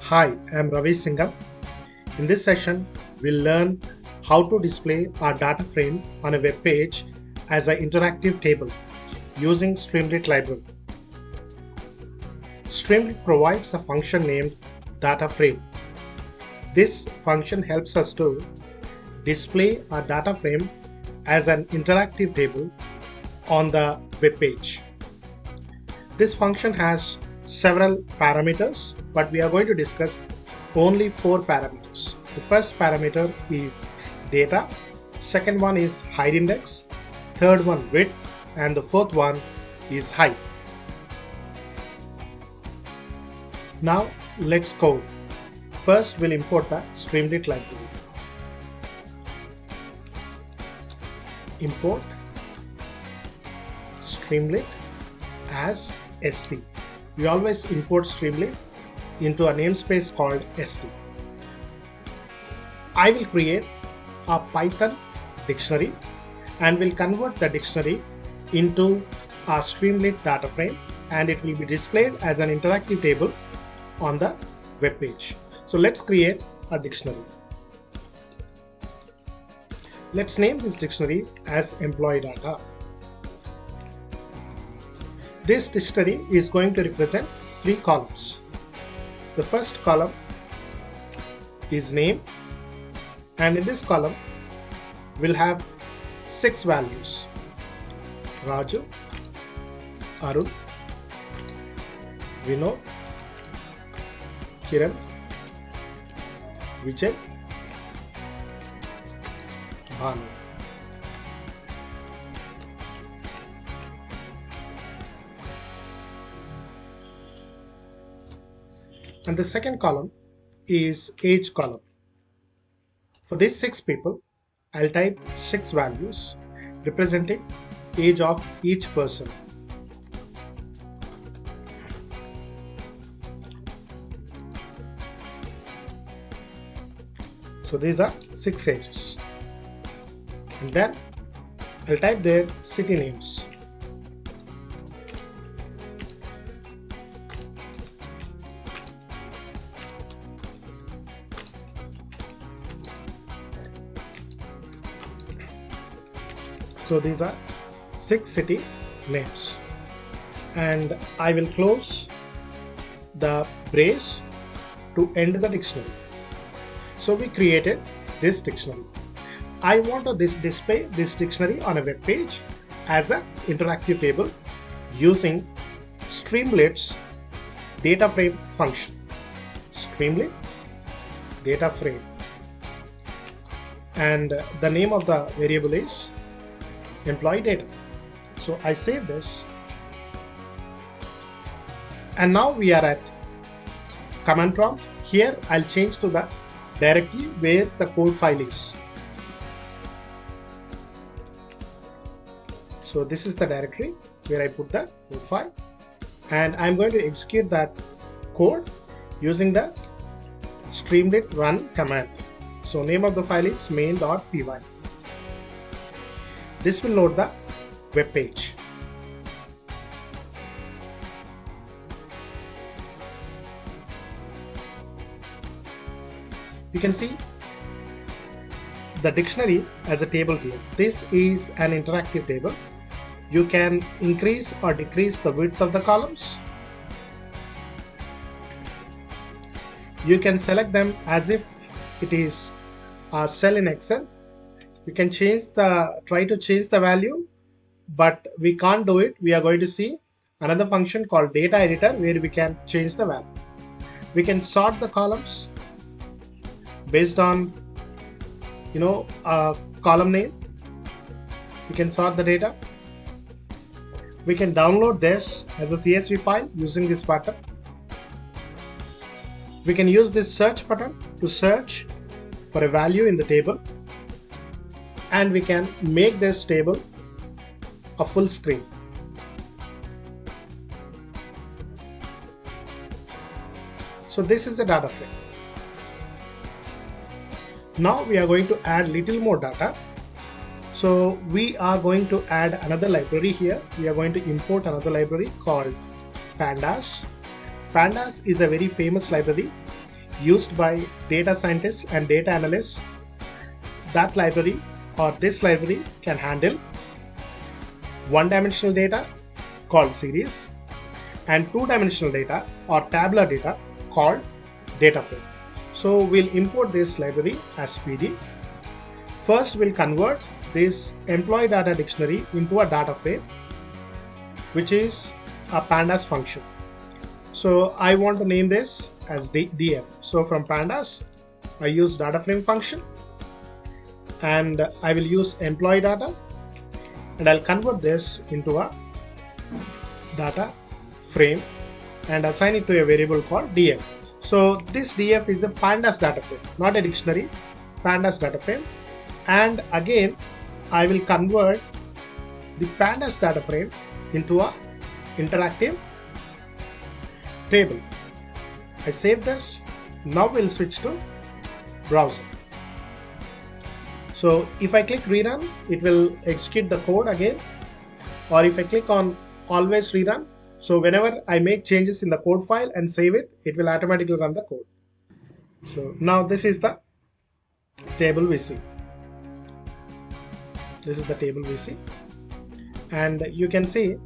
Hi, I'm Ravi Singham. In this session, we'll learn how to display our data frame on a web page as an interactive table using Streamlit library. Streamlit provides a function named data frame. This function helps us to display our data frame as an interactive table on the web page. This function has several parameters, but we are going to discuss only 4 parameters. The first parameter is data, second one is height index, third one width, and the fourth one is height. Now let's code. First we'll import the Streamlit library. Import Streamlit as st. We always import Streamlit into a namespace called st. I will create a Python dictionary and will convert the dictionary into a Streamlit data frame, and it will be displayed as an interactive table on the web page. So let's create a dictionary. Let's name this dictionary as employee data. This dictionary is going to represent 3 columns. The first column is name, and in this column we'll have 6 values: Raju, Arun, Vinod, Kiran, Vijay, Bhanu. And the second column is age column. For these 6 people, I'll type 6 values representing age of each person. So these are 6 ages. And then I'll type their city names. So these are 6 city names, and I will close the brace to end the dictionary. So we created this dictionary. I want to display this dictionary on a web page as an interactive table using Streamlit's data frame function. Streamlit data frame, and the name of the variable is employee data. So I save this, and now we are at command prompt. Here I'll change to the directory where the code file is. So this is the directory where I put the code file, and I'm going to execute that code using the Streamlit run command. So name of the file is main.py. This will load the web page. You can see the dictionary as a table here. This is an interactive table. You can increase or decrease the width of the columns. You can select them as if it is a cell in Excel. You can try to change the value, but we can't do it. We are going to see another function called data editor where we can change the value. We can sort the columns based on a column name. We can sort the data. We can download this as a CSV file using this button. We can use this search button to search for a value in the table, and we can make this table a full screen. So this is a data frame. Now we are going to add little more data. So we are going to add another library here. We are going to import another library called pandas. Pandas is a very famous library. used by data scientists and data analysts. That library or this library can handle one-dimensional data called series and two-dimensional data or tabular data called dataframe. So we'll import this library as PD. First, we'll convert this employee data dictionary into a data frame, which is a pandas function. So I want to name this as df. So from pandas, I use data frame function, and I will use employee data, and I'll convert this into a data frame and assign it to a variable called df. So this df is a pandas data frame, not a dictionary, pandas data frame. And again, I will convert the pandas data frame into a interactive table. I save this. Now we'll switch to browser. So if I click rerun, it will execute the code again, or if I click on always rerun, so whenever I make changes in the code file and save it, it will automatically run the code. So now this is the table we see. This is the table we see, and you can see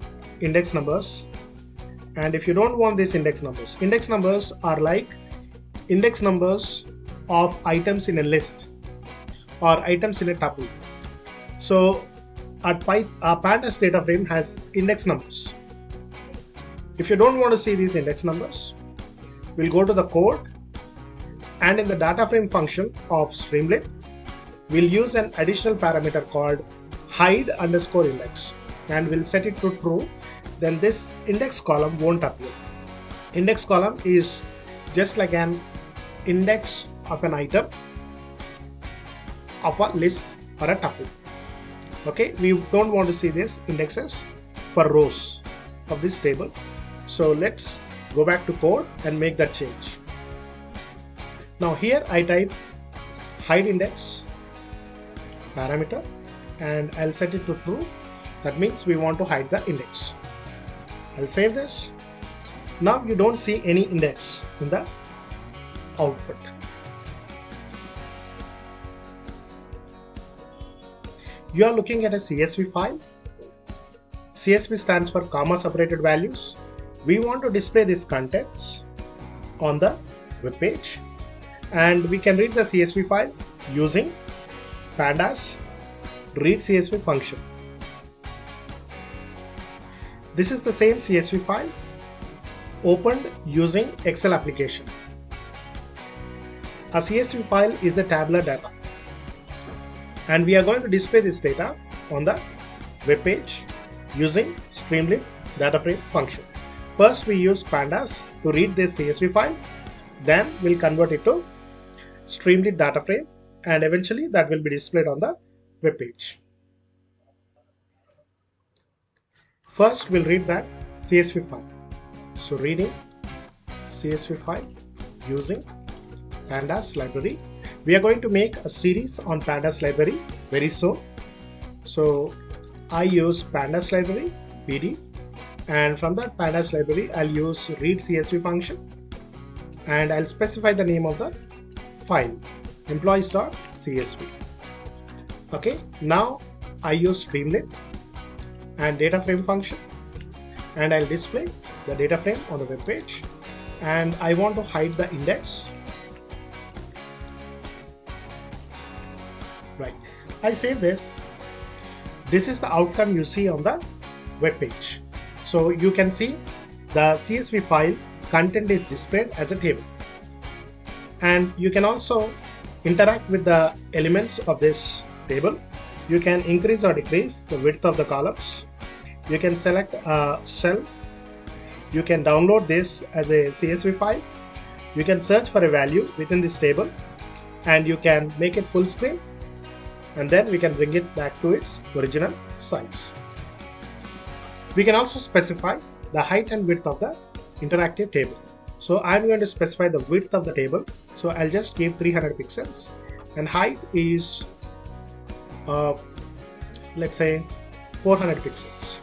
index numbers. And if you don't want these index numbers are like index numbers of items in a list or items in a tuple. So our pandas data frame has index numbers. If you don't want to see these index numbers, we'll go to the code, and in the data frame function of Streamlit, we'll use an additional parameter called hide_index, and we'll set it to true. Then this index column won't appear. Index column is just like an index of an item of a list or a tuple. Okay, we don't want to see these indexes for rows of this table. So let's go back to code and make that change. Now here I type hide index parameter, and I'll set it to true. That means we want to hide the index. I'll save this. Now you don't see any index in the output. You are looking at a CSV file. CSV stands for comma separated values. We want to display these contents on the web page, and we can read the CSV file using pandas read CSV function. This is the same CSV file opened using Excel application. A CSV file is a tabular data, and we are going to display this data on the web page using Streamlit dataframe function. First, we use pandas to read this CSV file, then we'll convert it to Streamlit dataframe, and eventually that will be displayed on the web page. First, we'll read that CSV file. So reading CSV file using pandas library. We are going to make a series on pandas library very soon. So I use pandas library PD, and from that pandas library I'll use read CSV function, and I'll specify the name of the file, employees.csv. Okay, now I use Streamlit and data frame function, and I'll display the data frame on the web page, and I want to hide the index. Right, I save this. This is the outcome you see on the web page. So you can see the CSV file content is displayed as a table, and you can also interact with the elements of this table. You can increase or decrease the width of the columns. You can select a cell. You can download this as a CSV file. You can search for a value within this table, and you can make it full screen, and then we can bring it back to its original size. We can also specify the height and width of the interactive table. So I'm going to specify the width of the table. So I'll just give 300 pixels, and height is let's say 400 pixels.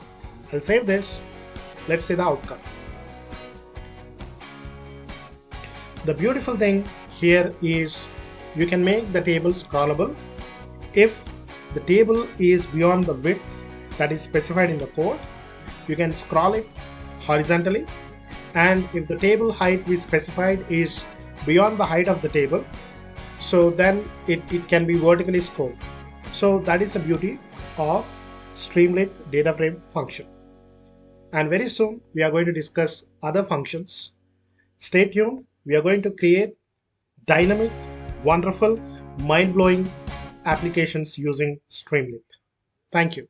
I'll save this. Let's see the outcome. The beautiful thing here is you can make the table scrollable. If the table is beyond the width that is specified in the code, you can scroll it horizontally, and if the table height we specified is beyond the height of the table, so then it can be vertically scrolled. So that is the beauty of Streamlit dataframe function. And very soon we are going to discuss other functions. Stay tuned. We are going to create dynamic, wonderful, mind-blowing applications using Streamlit. Thank you.